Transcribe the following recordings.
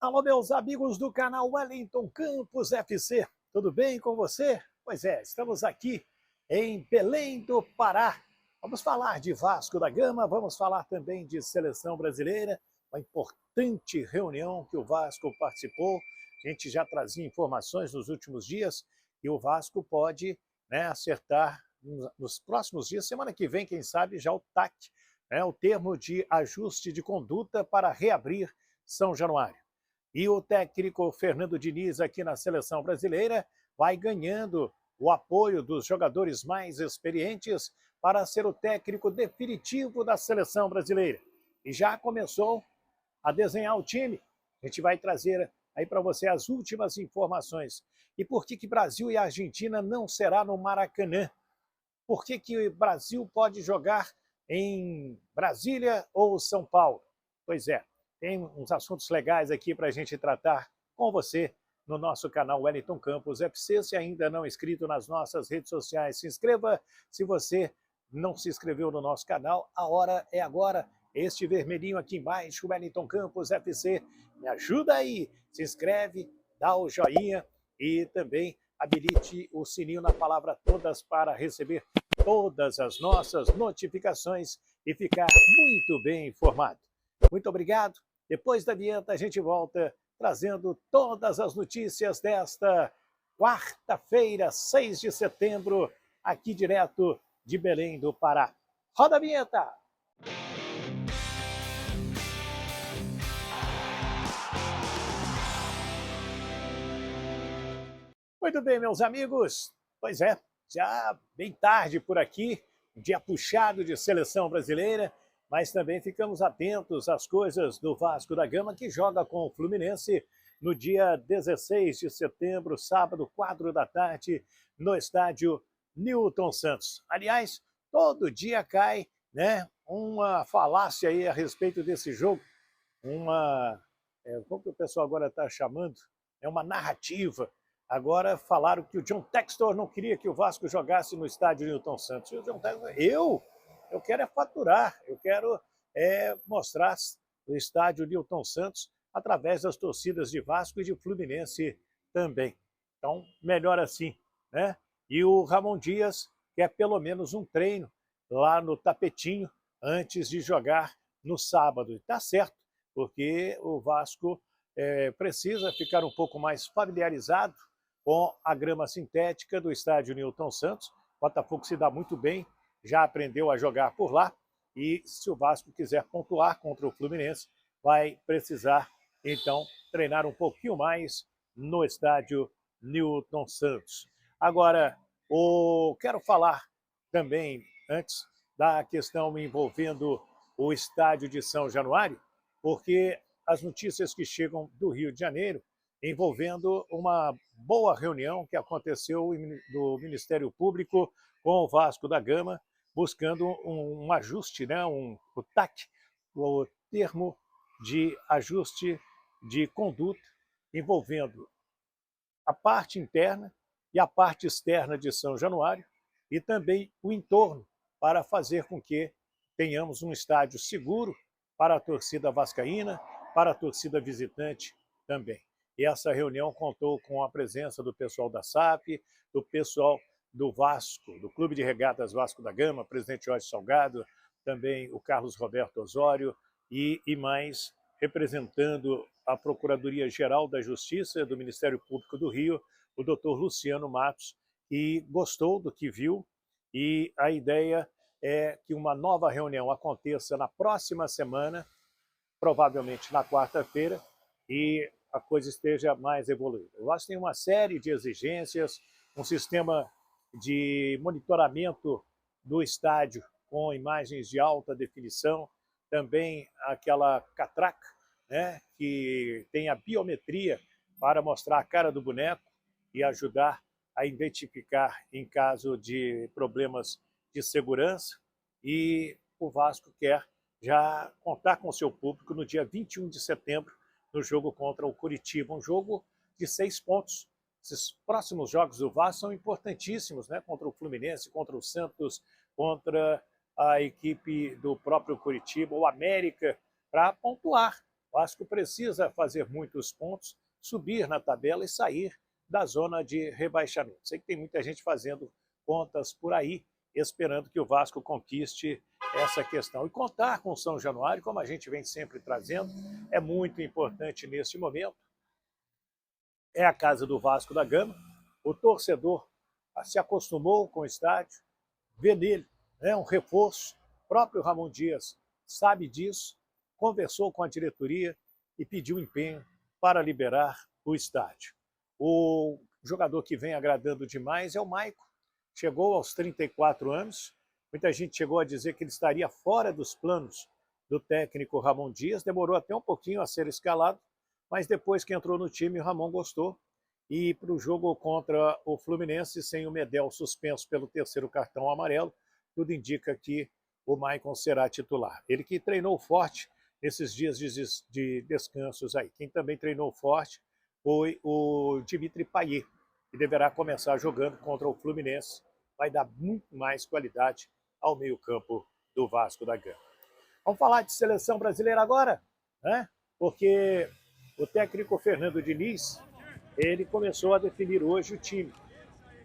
Alô, meus amigos do canal Wellington Campos FC, tudo bem com você? Pois é, estamos aqui em Belém do Pará. Vamos falar de Vasco da Gama, vamos falar também de seleção brasileira, uma importante reunião que o Vasco participou. A gente já trazia informações nos últimos dias e o Vasco pode, acertar nos próximos dias, semana que vem, quem sabe, já o TAC, o termo de ajuste de conduta para reabrir São Januário. E o técnico Fernando Diniz aqui na seleção brasileira vai ganhando o apoio dos jogadores mais experientes para ser o técnico definitivo da seleção brasileira. E já começou a desenhar o time. A gente vai trazer aí para você as últimas informações. E por que Brasil e Argentina não será no Maracanã? Por que o Brasil pode jogar em Brasília ou São Paulo? Pois é, tem uns assuntos legais aqui para a gente tratar com você no nosso canal Wellington Campos FC. Se ainda não é inscrito nas nossas redes sociais, se inscreva. Se você não se inscreveu no nosso canal, a hora é agora. Este vermelhinho aqui embaixo, Wellington Campos FC, me ajuda aí. Se inscreve, dá o joinha e também habilite o sininho na palavra todas para receber todas as nossas notificações e ficar muito bem informado. Muito obrigado. Depois da vinheta, a gente volta trazendo todas as notícias desta quarta-feira, 6 de setembro, aqui direto de Belém do Pará. Roda a vinheta! Muito bem, meus amigos. Pois é, já bem tarde por aqui, um dia puxado de seleção brasileira, mas também ficamos atentos às coisas do Vasco da Gama, que joga com o Fluminense no dia 16 de setembro, sábado, 4 da tarde, no estádio Newton Santos. Aliás, todo dia cai, uma falácia aí a respeito desse jogo, como que o pessoal agora está chamando? É uma narrativa. Agora falaram que o John Textor não queria que o Vasco jogasse no estádio Newton Santos. E o John Textor, eu quero faturar, eu quero mostrar o estádio Newton Santos através das torcidas de Vasco e de Fluminense também. Então, melhor assim, né? E o Ramon Dias quer pelo menos um treino lá no tapetinho antes de jogar no sábado. E tá certo, porque o Vasco precisa ficar um pouco mais familiarizado com a grama sintética do estádio Newton Santos. O Botafogo se dá muito bem, já aprendeu a jogar por lá, e se o Vasco quiser pontuar contra o Fluminense, vai precisar, então, treinar um pouquinho mais no estádio Newton Santos. Agora, quero falar também, antes, da questão envolvendo o estádio de São Januário, porque as notícias que chegam do Rio de Janeiro envolvendo uma boa reunião que aconteceu do Ministério Público com o Vasco da Gama, buscando um ajuste, o TAC, o termo de ajuste de conduta, envolvendo a parte interna e a parte externa de São Januário e também o entorno, para fazer com que tenhamos um estádio seguro para a torcida vascaína, para a torcida visitante também. E essa reunião contou com a presença do pessoal da SAP, do pessoal do Vasco, do Clube de Regatas Vasco da Gama, presidente Jorge Salgado, também o Carlos Roberto Osório e mais, representando a Procuradoria-Geral da Justiça do Ministério Público do Rio, o doutor Luciano Matos, que gostou do que viu, e a ideia é que uma nova reunião aconteça na próxima semana, provavelmente na quarta-feira, e a coisa esteja mais evoluída. Eu acho que tem uma série de exigências, um sistema de monitoramento do estádio com imagens de alta definição, também aquela catraca, que tem a biometria para mostrar a cara do boneco e ajudar a identificar em caso de problemas de segurança. E o Vasco quer já contar com o seu público no dia 21 de setembro, no jogo contra o Curitiba, um jogo de 6 pontos. Esses próximos jogos do Vasco são importantíssimos, contra o Fluminense, contra o Santos, contra a equipe do próprio Curitiba, o América, para pontuar. O Vasco precisa fazer muitos pontos, subir na tabela e sair da zona de rebaixamento. Sei que tem muita gente fazendo contas por aí, esperando que o Vasco conquiste essa questão. E contar com o São Januário, como a gente vem sempre trazendo, é muito importante neste momento. É a casa do Vasco da Gama, o torcedor se acostumou com o estádio, vê nele um reforço. O próprio Ramon Dias sabe disso, conversou com a diretoria e pediu empenho para liberar o estádio. O jogador que vem agradando demais é o Maicon. Chegou aos 34 anos, muita gente chegou a dizer que ele estaria fora dos planos do técnico Ramon Dias, demorou até um pouquinho a ser escalado, mas depois que entrou no time, o Ramon gostou. E para o jogo contra o Fluminense, sem o Medel suspenso pelo terceiro cartão amarelo, tudo indica que o Maicon será titular. Ele que treinou forte nesses dias de descansos aí. Quem também treinou forte foi o Dimitri Payet, que deverá começar jogando contra o Fluminense. Vai dar muito mais qualidade ao meio-campo do Vasco da Gama. Vamos falar de seleção brasileira agora, né? Porque o técnico Fernando Diniz, ele começou a definir hoje o time.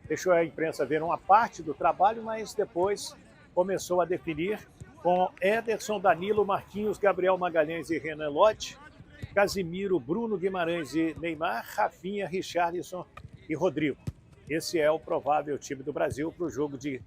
Deixou a imprensa ver uma parte do trabalho, mas depois começou a definir com Ederson, Danilo, Marquinhos, Gabriel Magalhães e Renan Lodge, Casimiro, Bruno Guimarães e Neymar, Rafinha, Richarlison e Rodrigo. Esse é o provável time do Brasil para o jogo de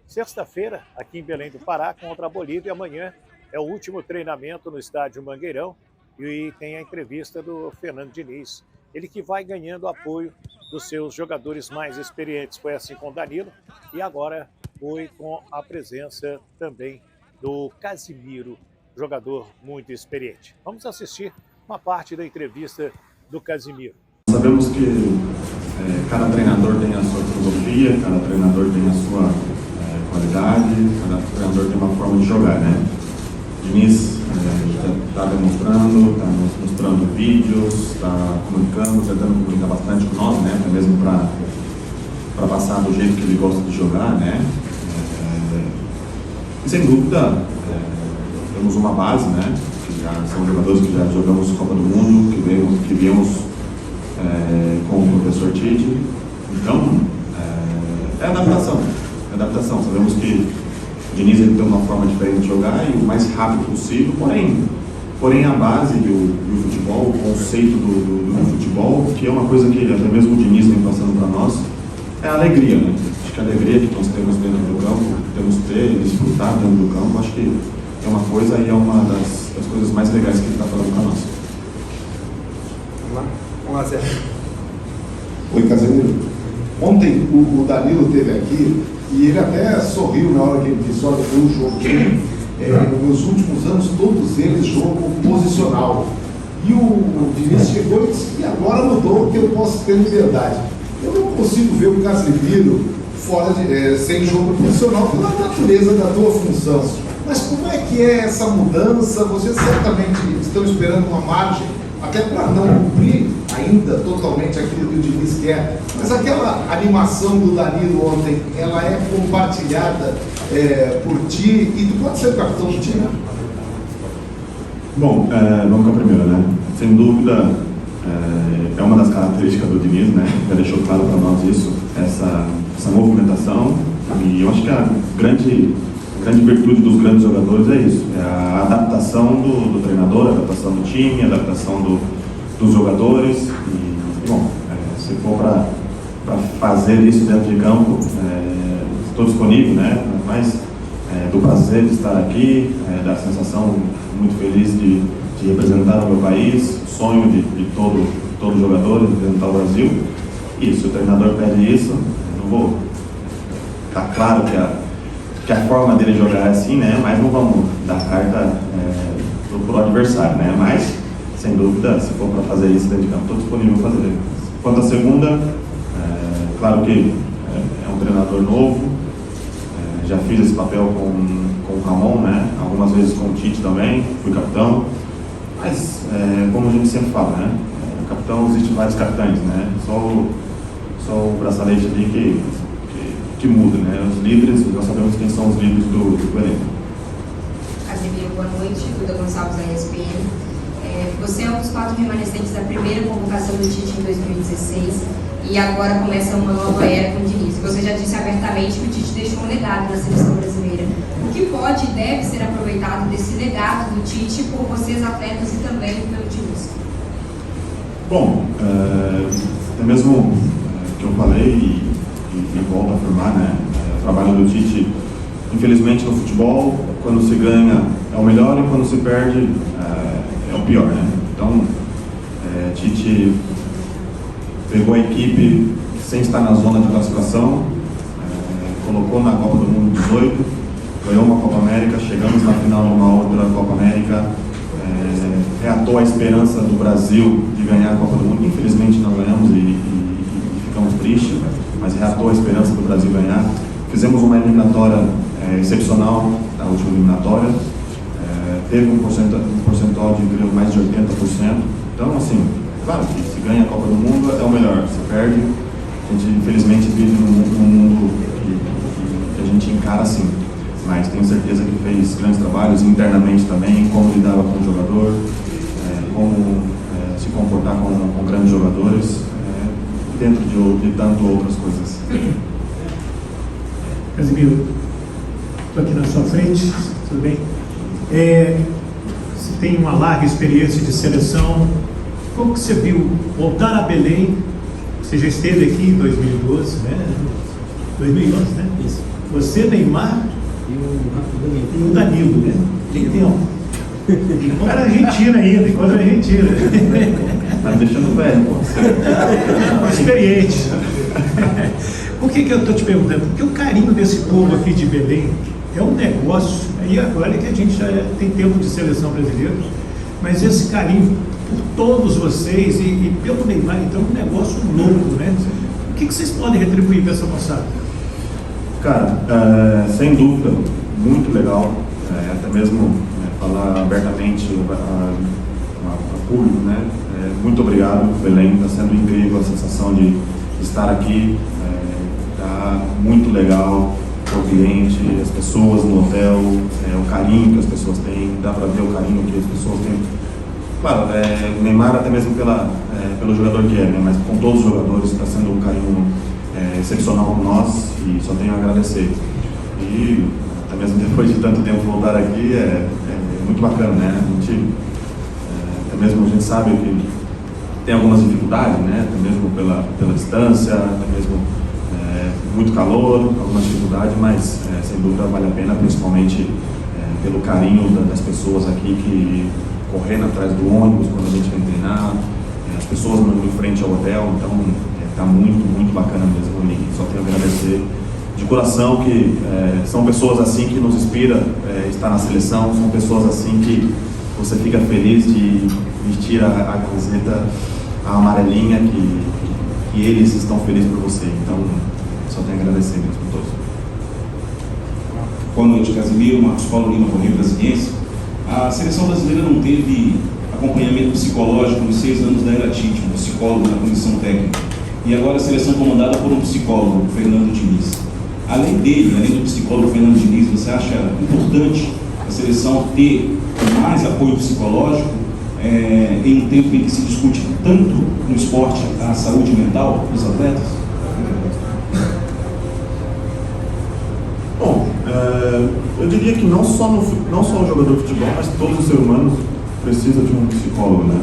sexta-feira, aqui em Belém do Pará, contra a Bolívia. Amanhã é o último treinamento no estádio Mangueirão e tem a entrevista do Fernando Diniz. Ele que vai ganhando apoio dos seus jogadores mais experientes. Foi assim com o Danilo e agora foi com a presença também do Casimiro, jogador muito experiente. Vamos assistir uma parte da entrevista do Casimiro. Sabemos que cada treinador tem a sua filosofia, cada treinador tem a sua qualidade, cada treinador tem uma forma de jogar, né? Diniz está demonstrando, está nos mostrando vídeos, está comunicando, tentando comunicar bastante com nós, né? Até mesmo para passar do jeito que ele gosta de jogar, né? E sem dúvida, temos uma base, né? Que já são jogadores que já jogamos Copa do Mundo, que viemos com o professor Tite. Então, é adaptação. Sabemos que o Diniz ele tem uma forma diferente de jogar e o mais rápido possível, porém a base do futebol, o conceito do futebol, que é uma coisa que até mesmo o Diniz vem passando para nós, é a alegria, né? Acho que a alegria que nós temos dentro do campo, temos que ter, desfrutar dentro do campo, acho que é uma coisa e é uma das coisas mais legais que ele está falando para nós. Vamos lá, Zé. Oi, Casemiro. Ontem o Danilo esteve aqui e ele até sorriu na hora que ele disse: olha, foi um jogo que nos últimos anos todos eles jogo posicional. E o Diniz chegou e disse: e agora mudou, que eu posso ter liberdade. Eu não consigo ver o Casemiro fora sem jogo posicional pela natureza da tua função. Mas como é que é essa mudança? Vocês certamente estão esperando uma margem, até para não cumprir ainda totalmente aquilo que o Diniz quer. Mas aquela animação do Danilo ontem, ela é compartilhada por ti e tu pode ser o capitão do time? Bom, vamos com a primeira, né? Sem dúvida, é uma das características do Diniz, né? Já deixou claro para nós isso, essa movimentação. E eu acho que a grande virtude dos grandes jogadores é isso, é a adaptação do treinador, a adaptação do time, a adaptação dos jogadores. E, bom, se for para fazer isso dentro de campo, estou disponível, né? Mas do prazer de estar aqui, da sensação muito feliz de representar o meu país, o sonho de todo jogador, de representar o Brasil. E se o treinador pede isso, eu não vou. Está claro que a forma dele jogar é assim, né? Mas não vamos dar carta pro adversário, né? Mas, sem dúvida, se for para fazer isso dentro de campo, estou disponível a fazer. Quanto à segunda, claro que é um treinador novo, já fiz esse papel com o Ramon, né? Algumas vezes com o Tite também, fui capitão. Mas, como a gente sempre fala, né? Capitão, existem vários capitães, né? Só o braçalete ali que muda, né? Os líderes, nós sabemos quem são os líderes do elenco. Casemiro, boa noite. Duda Gonçalves, da ESPN. Você é um dos 4 remanescentes da primeira convocação do Tite em 2016 e agora começa uma nova era com o Diniz. Você já disse abertamente que o Tite deixou um legado na seleção brasileira. O que pode e deve ser aproveitado desse legado do Tite por vocês atletas e também pelo Diniz? Bom, até mesmo que eu falei e volto a afirmar, né? O trabalho do Tite, infelizmente no futebol, quando se ganha é o melhor e quando se perde é o pior, né? Então, Tite pegou a equipe sem estar na zona de classificação, colocou na Copa do Mundo 18, ganhou uma Copa América, chegamos na final de uma outra Copa América, reatou a esperança do Brasil de ganhar a Copa do Mundo. Infelizmente não ganhamos e ficamos tristes, mas reatou a esperança do Brasil ganhar. Fizemos uma eliminatória excepcional, a última eliminatória, teve um percentual de mais de 80%. Então, assim, claro que se ganha a Copa do Mundo é o melhor, se perde, a gente infelizmente vive num mundo que a gente encara assim. Mas tenho certeza que fez grandes trabalhos internamente também, como lidava com o jogador, como se comportar com grandes jogadores, dentro de tanto outras coisas. Casimiro, estou aqui na sua frente, tudo bem? Você tem uma larga experiência de seleção. Como que você viu voltar a Belém? Você já esteve aqui em 2012, né? 2011, né? Isso. Você, Neymar e o Danilo, né? Tem tempo. Enquanto a Argentina ainda, enquanto a Argentina. Tá me deixando velho, pô. Experiente. Por que eu estou te perguntando? Porque o carinho desse povo aqui de Belém é um negócio, e agora que a gente já tem tempo de seleção brasileira, mas esse carinho por todos vocês e pelo Neymar, então é um negócio louco, né? O que vocês podem retribuir para essa moçada? Cara, sem dúvida, muito legal, até mesmo falar abertamente a público, né? Muito obrigado, Belém, está sendo incrível a sensação de estar aqui, está muito legal o cliente, as pessoas no hotel, o carinho que as pessoas têm, dá para ver o carinho que as pessoas têm. Claro, o Neymar até mesmo pelo jogador que é, né? Mas com todos os jogadores está sendo um carinho excepcional com nós e só tenho a agradecer. E até mesmo depois de tanto tempo voltar aqui é muito bacana, né? Até mesmo a gente sabe que tem algumas dificuldades, né? Até mesmo pela distância, até mesmo muito calor, algumas dificuldades, mas sem dúvida vale a pena, principalmente pelo carinho das pessoas aqui que correndo atrás do ônibus quando a gente vem treinar, as pessoas em frente ao hotel, então está muito, muito bacana mesmo, e só tenho a agradecer de coração que são pessoas assim que nos inspira estar na seleção, são pessoas assim que você fica feliz de vestir a camiseta, a amarelinha, que eles estão felizes por você, então só tenho a agradecer mesmo a todos. Boa noite, Casimiro. Marcos Paulo Lima, Correio Brasiliense. A seleção brasileira não teve acompanhamento psicológico nos 6 anos da era Tite, um psicólogo na comissão técnica. E agora a seleção comandada por um psicólogo, Fernando Diniz. Além dele, além do psicólogo Fernando Diniz, você acha importante a seleção ter mais apoio psicológico em um tempo em que se discute tanto no esporte a saúde mental dos atletas? Bom, eu diria que não só o jogador de futebol, mas todos os seres humanos precisam de um psicólogo, né?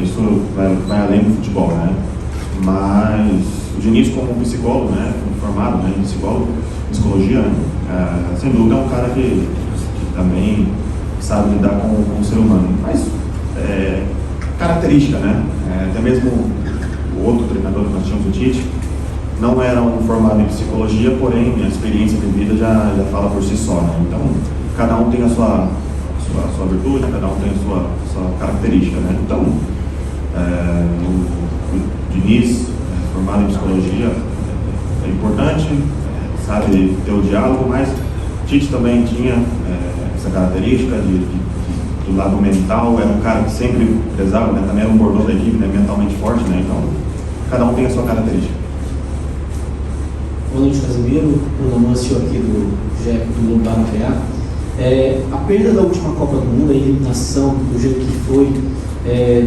Isso vai além do futebol, né? Mas o Diniz, como psicólogo, né? Formado, né? Psicologia, né? Sem dúvida é um cara que também sabe lidar com o ser humano. Mas característica, né? Até mesmo o outro treinador que nós tínhamos, o Tite, não era um formado em psicologia, porém a experiência de vida já fala por si só, né? Então, cada um tem a sua virtude, cada um tem a sua característica, né? Então, o Diniz, formado em psicologia, é importante, sabe ter o diálogo, mas Tite também tinha essa característica do lado mental, era um cara que sempre prezava, né? Também era um bordão da equipe, né? Mentalmente forte, né? Então, cada um tem a sua característica. Boa noite, Casimiro. Bruno Mancio aqui do GE do Globo Barra PA. A perda da última Copa do Mundo, a eliminação do jeito que foi,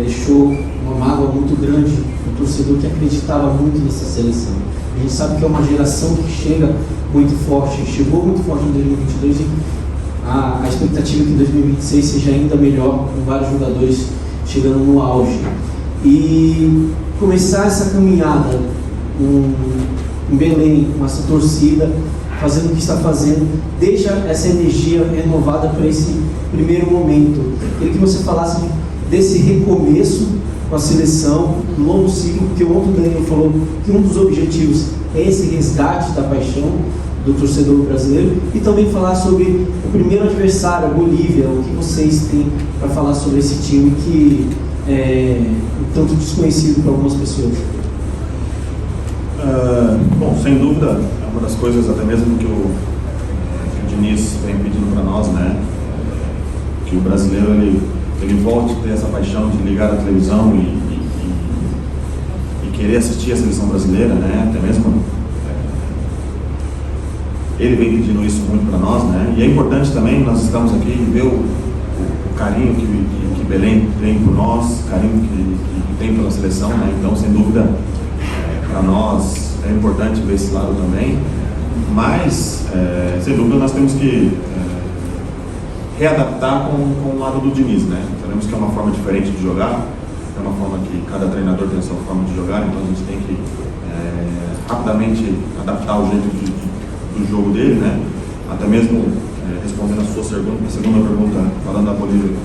deixou uma mágoa muito grande no torcedor que acreditava muito nessa seleção. A gente sabe que é uma geração que chega muito forte, chegou muito forte em 2022 e a expectativa é que 2026 seja ainda melhor, com vários jogadores chegando no auge. E começar essa caminhada em Belém, com essa torcida, fazendo o que está fazendo, deixa essa energia renovada para esse primeiro momento. Queria que você falasse desse recomeço com a seleção, do novo ciclo, porque ontem o Danilo falou que um dos objetivos é esse resgate da paixão do torcedor brasileiro, e também falar sobre o primeiro adversário, a Bolívia, o que vocês têm para falar sobre esse time que é um tanto desconhecido para algumas pessoas. Bom, sem dúvida, é uma das coisas até mesmo que o Diniz vem pedindo para nós, né? Que o brasileiro ele volte a ter essa paixão de ligar a televisão e querer assistir a seleção brasileira, né? Até mesmo ele vem pedindo isso muito para nós, né? E é importante também, nós estamos aqui e ver o carinho que Belém tem por nós, carinho que tem pela seleção, né? Então, sem dúvida, para nós é importante ver esse lado também, mas, sem dúvida, nós temos que readaptar com o lado do Diniz, né? Sabemos que é uma forma diferente de jogar, é uma forma que cada treinador tem a sua forma de jogar, então a gente tem que rapidamente adaptar o jeito do jogo dele, né? Até mesmo respondendo a sua segunda pergunta, falando da Bolívia,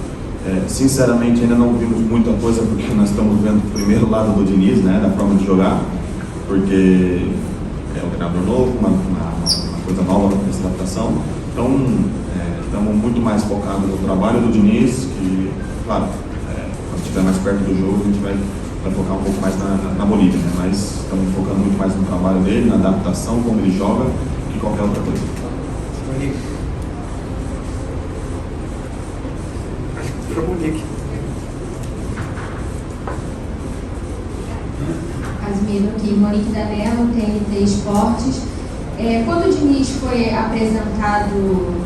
sinceramente ainda não vimos muita coisa, porque nós estamos vendo o primeiro lado do Diniz, né? Da forma de jogar, porque é um treinador novo, uma coisa nova nessa adaptação. Então, estamos muito mais focados no trabalho do Diniz, que, claro, quando estiver mais perto do jogo, a gente vai focar um pouco mais na Bolívia, né? Mas estamos focando muito mais no trabalho dele, na adaptação, como ele joga, que qualquer outra coisa. Casimiro aqui, Monique Danello, TNT Esportes. Quando o Diniz foi apresentado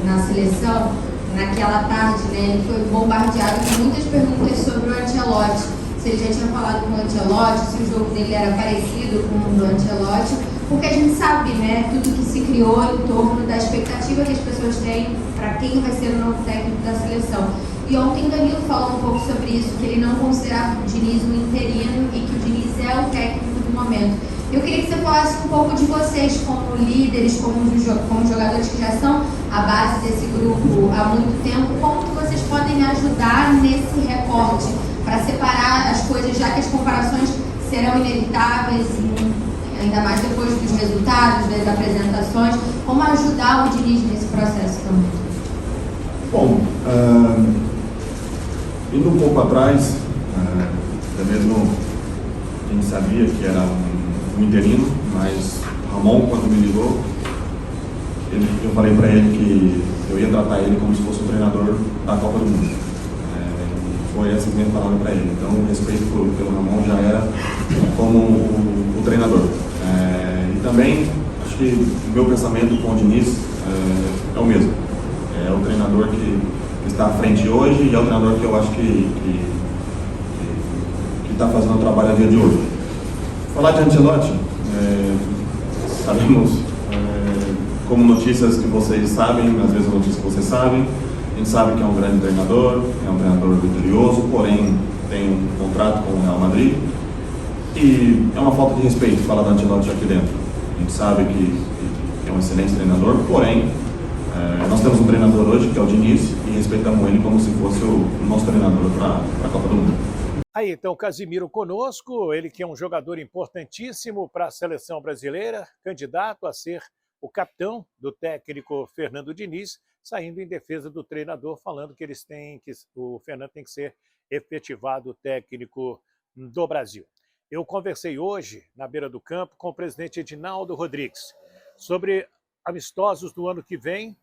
na seleção, naquela tarde, né, ele foi bombardeado com muitas perguntas sobre o Ancelotti. Se ele já tinha falado com o Ancelotti, se o jogo dele era parecido com o do Ancelotti, porque a gente sabe, né, tudo que se criou em torno da expectativa que as pessoas têm para quem vai ser o novo técnico da seleção. E ontem Danilo falou um pouco sobre isso, que ele não considerava o Diniz um interino e que o Diniz é o técnico do momento. Eu queria que você falasse um pouco de vocês como líderes, como jogadores que já são a base desse grupo há muito tempo, como que vocês podem ajudar nesse recorte para separar as coisas, já que as comparações serão inevitáveis, ainda mais depois dos resultados, das apresentações, como ajudar o Diniz nesse processo também? Bom, indo um pouco atrás, até mesmo a gente sabia que era um interino, mas Ramon, quando me ligou, eu falei para ele que eu ia tratar ele como se fosse um treinador da Copa do Mundo. Foi essa minha palavra para ele. Então, o respeito pelo Ramon já era como o treinador. E também, acho que o meu pensamento com o Diniz é o mesmo. É o treinador que está à frente hoje e é o treinador que eu acho que está fazendo o trabalho a dia de hoje. Falar de Ancelotti, sabemos, como notícias que vocês sabem, às vezes notícias que vocês sabem, a gente sabe que é um grande treinador, é um treinador vitorioso, porém tem um contrato com o Real Madrid e é uma falta de respeito falar do Ancelotti aqui dentro. A gente sabe que é um excelente treinador, porém nós temos um treinador hoje que é o Diniz e respeitamos ele como se fosse o nosso treinador para a Copa do Mundo. Aí então o Casimiro conosco, ele que é um jogador importantíssimo para a seleção brasileira, candidato a ser o capitão do técnico Fernando Diniz, saindo em defesa do treinador, falando que o Fernando tem que ser efetivado técnico do Brasil. Eu conversei hoje, na beira do campo, com o presidente Edinaldo Rodrigues, sobre amistosos do ano que vem.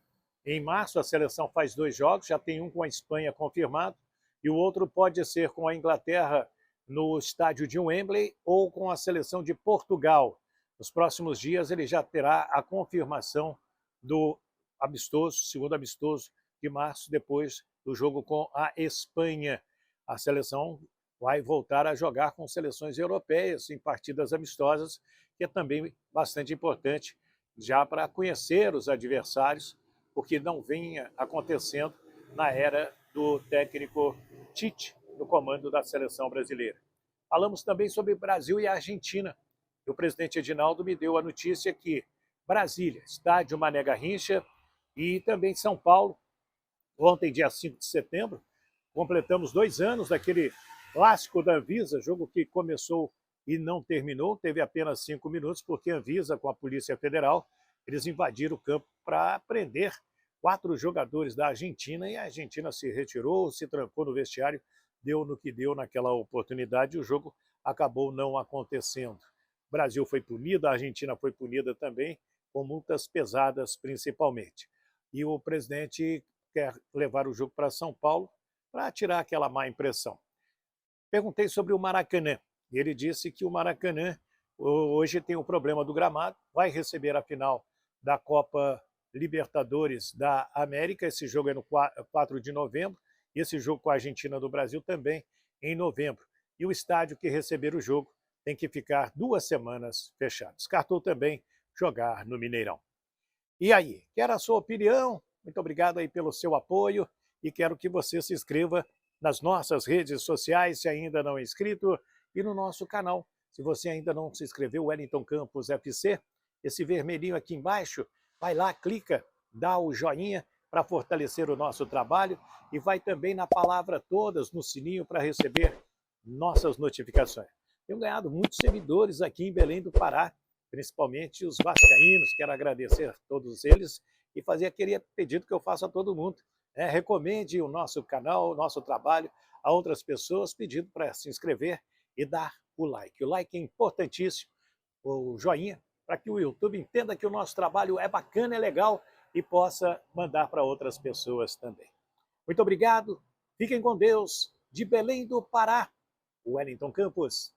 Em março, a seleção faz 2 jogos, já tem um com a Espanha confirmado, e o outro pode ser com a Inglaterra no estádio de Wembley ou com a seleção de Portugal. Nos próximos dias ele já terá a confirmação do amistoso, segundo amistoso de março, depois do jogo com a Espanha. A seleção vai voltar a jogar com seleções europeias em partidas amistosas, que é também bastante importante já para conhecer os adversários, porque não vinha acontecendo na era do técnico Tite no comando da seleção brasileira. Falamos também sobre Brasil e Argentina. E o presidente Edinaldo me deu a notícia que Brasília, estádio Mané Garrincha, e também São Paulo, ontem, dia 5 de setembro, completamos 2 anos daquele clássico da Anvisa, jogo que começou e não terminou, teve apenas 5 minutos, porque a Anvisa, com a Polícia Federal, eles invadiram o campo para prender 4 jogadores da Argentina, e a Argentina se retirou, se trancou no vestiário, deu no que deu naquela oportunidade, e o jogo acabou não acontecendo. O Brasil foi punido, a Argentina foi punida também, com multas pesadas principalmente. E o presidente quer levar o jogo para São Paulo para tirar aquela má impressão. Perguntei sobre o Maracanã, e ele disse que o Maracanã hoje tem o problema do gramado, vai receber a final da Copa Libertadores da América, esse jogo é no 4 de novembro, e esse jogo com a Argentina do Brasil também em novembro. E o estádio que receber o jogo tem que ficar 2 semanas fechado. Descartou também jogar no Mineirão. E aí, quero a sua opinião? Muito obrigado aí pelo seu apoio e quero que você se inscreva nas nossas redes sociais, se ainda não é inscrito, e no nosso canal. Se você ainda não se inscreveu, Wellington Campos FC, esse vermelhinho aqui embaixo, vai lá, clica, dá o joinha para fortalecer o nosso trabalho e vai também na palavra todas, no sininho, para receber nossas notificações. Tenho ganhado muitos seguidores aqui em Belém do Pará, principalmente os vascaínos, quero agradecer a todos eles e fazer aquele pedido que eu faço a todo mundo. Recomende o nosso canal, o nosso trabalho a outras pessoas, pedindo para se inscrever e dar o like. O like é importantíssimo, o joinha, para que o YouTube entenda que o nosso trabalho é bacana, é legal e possa mandar para outras pessoas também. Muito obrigado, fiquem com Deus, de Belém do Pará, Wellington Campos.